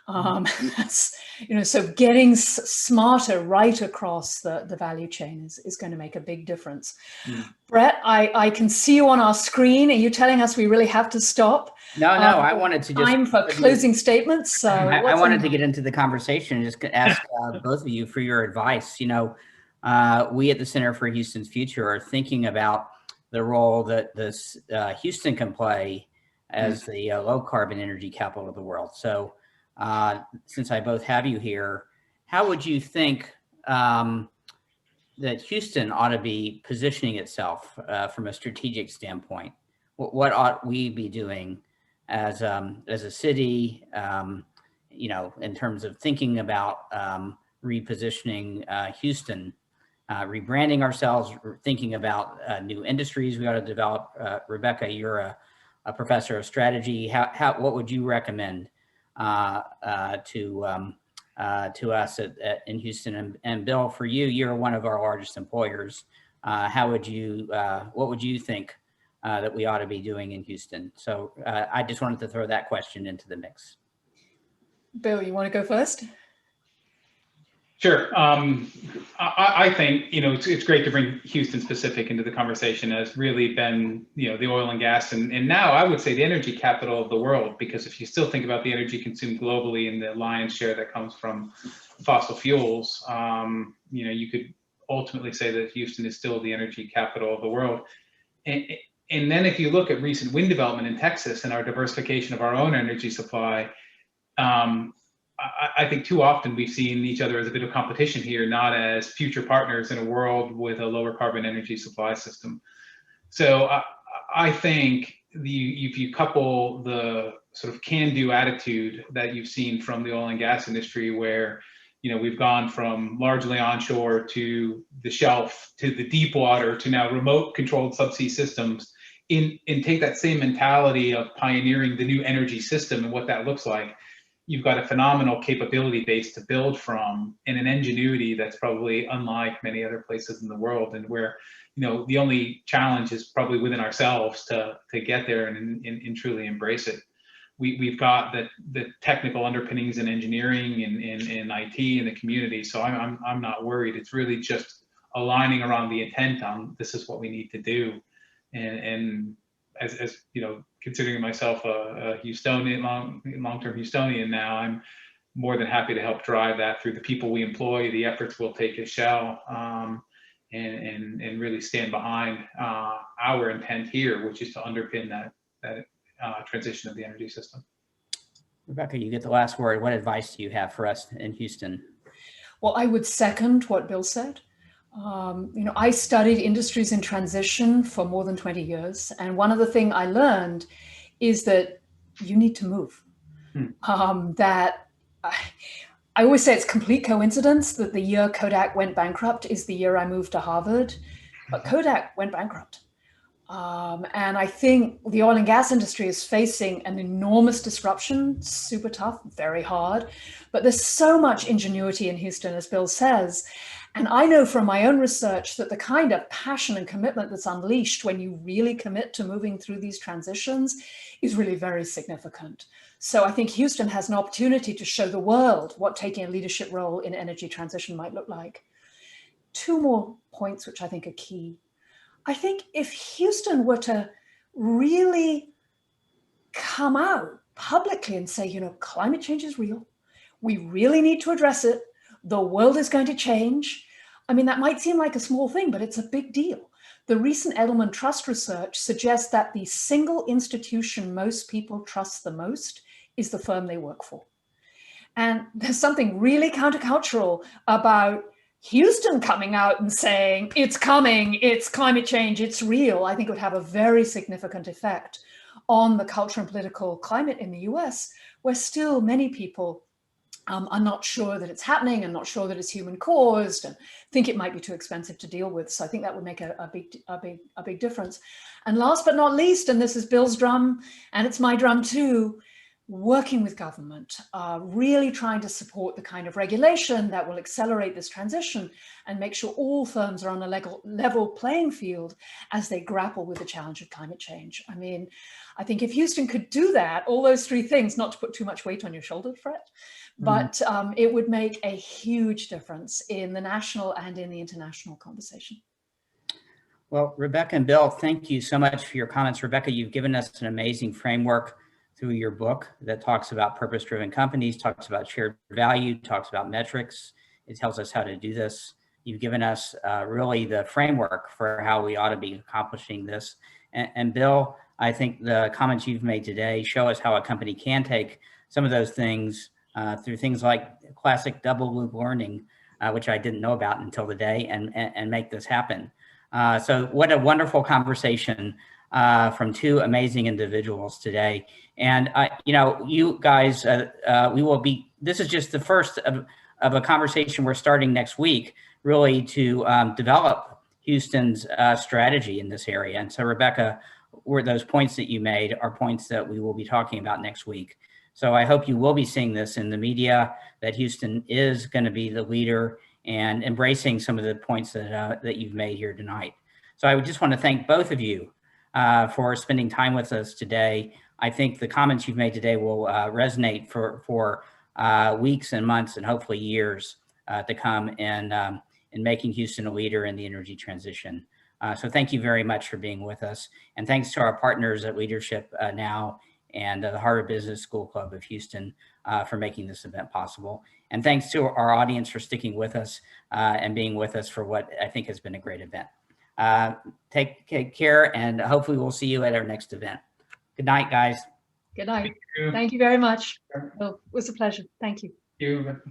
That's, so getting smarter right across the value chain is going to make a big difference. Brett, I can see you on our screen. Are you telling us we really have to stop? No, I wanted to just time for closing statements. So I wanted to get into the conversation and just ask both of you for your advice. We at the Center for Houston's Future are thinking about the role that this Houston can play as the low carbon energy capital of the world. So since I both have you here, how would you think that Houston ought to be positioning itself from a strategic standpoint? What ought we be doing as a city, in terms of thinking about repositioning Houston, rebranding ourselves, thinking about new industries we ought to develop. Rebecca, you're a professor of strategy. What would you recommend to us in Houston? And Bill, for you, you're one of our largest employers. What would you think that we ought to be doing in Houston? So I just wanted to throw that question into the mix. Bill, you want to go first? Sure. I think, it's great to bring Houston specific into the conversation. Has really been, the oil and gas, and now I would say the energy capital of the world, because if you still think about the energy consumed globally and the lion's share that comes from fossil fuels, you could ultimately say that Houston is still the energy capital of the world. And then if you look at recent wind development in Texas and our diversification of our own energy supply, I think too often we've seen each other as a bit of competition here, not as future partners in a world with a lower carbon energy supply system. So I think if you couple the sort of can-do attitude that you've seen from the oil and gas industry, where we've gone from largely onshore to the shelf to the deep water to now remote controlled subsea systems, and take that same mentality of pioneering the new energy system and what that looks like, you've got a phenomenal capability base to build from, and an ingenuity that's probably unlike many other places in the world, and where the only challenge is probably within ourselves to get there and truly embrace it. We've got the technical underpinnings in engineering and in IT in the community, so I'm not worried. It's really just aligning around the intent on this is what we need to do, and as considering myself a Houstonian, long-term Houstonian now, I'm more than happy to help drive that through the people we employ, the efforts we'll take as Shell, and really stand behind our intent here, which is to underpin that transition of the energy system. Rebecca, you get the last word. What advice do you have for us in Houston? Well, I would second what Bill said. I studied industries in transition for more than 20 years. And one of the things I learned is that you need to move. That I always say it's complete coincidence that the year Kodak went bankrupt is the year I moved to Harvard, but Kodak went bankrupt. And I think the oil and gas industry is facing an enormous disruption, super tough, very hard, but there's so much ingenuity in Houston, as Bill says. And I know from my own research that the kind of passion and commitment that's unleashed when you really commit to moving through these transitions is really very significant. So I think Houston has an opportunity to show the world what taking a leadership role in energy transition might look like. Two more points, which I think are key. I think if Houston were to really come out publicly and say, climate change is real, we really need to address it, the world is going to change. I mean, that might seem like a small thing, but it's a big deal. The recent Edelman Trust research suggests that the single institution most people trust the most is the firm they work for. And there's something really countercultural about Houston coming out and saying, it's coming, it's climate change, it's real. I think it would have a very significant effect on the culture and political climate in the US, where still many people are not sure that it's happening and not sure that it's human caused and think it might be too expensive to deal with. So I think that would make a big difference. And last but not least, and this is Bill's drum and it's my drum too, working with government, really trying to support the kind of regulation that will accelerate this transition and make sure all firms are on a level playing field as they grapple with the challenge of climate change. I mean, I think if Houston could do that, all those three things, not to put too much weight on your shoulder, Fred, but it would make a huge difference in the national and in the international conversation. Well, Rebecca and Bill, thank you so much for your comments. Rebecca, you've given us an amazing framework through your book that talks about purpose-driven companies, talks about shared value, talks about metrics. It tells us how to do this. You've given us really the framework for how we ought to be accomplishing this. And Bill, I think the comments you've made today show us how a company can take some of those things through things like classic double loop learning, which I didn't know about until today, and make this happen. So what a wonderful conversation from two amazing individuals today. And, you guys, this is just the first of of a conversation we're starting next week, really to develop Houston's strategy in this area. And so, Rebecca, those points that you made are points that we will be talking about next week. So I hope you will be seeing this in the media, that Houston is going to be the leader and embracing some of the points that you've made here tonight. So I would just want to thank both of you for spending time with us today. I think the comments you've made today will resonate for weeks and months and hopefully years to come in making Houston a leader in the energy transition. So thank you very much for being with us. And thanks to our partners at Leadership Now and the Harvard Business School Club of Houston for making this event possible. And thanks to our audience for sticking with us and being with us for what I think has been a great event. Take care, and hopefully we'll see you at our next event. Good night, guys. Good night. Thank you very much. Oh, it was a pleasure. Thank you. Thank you.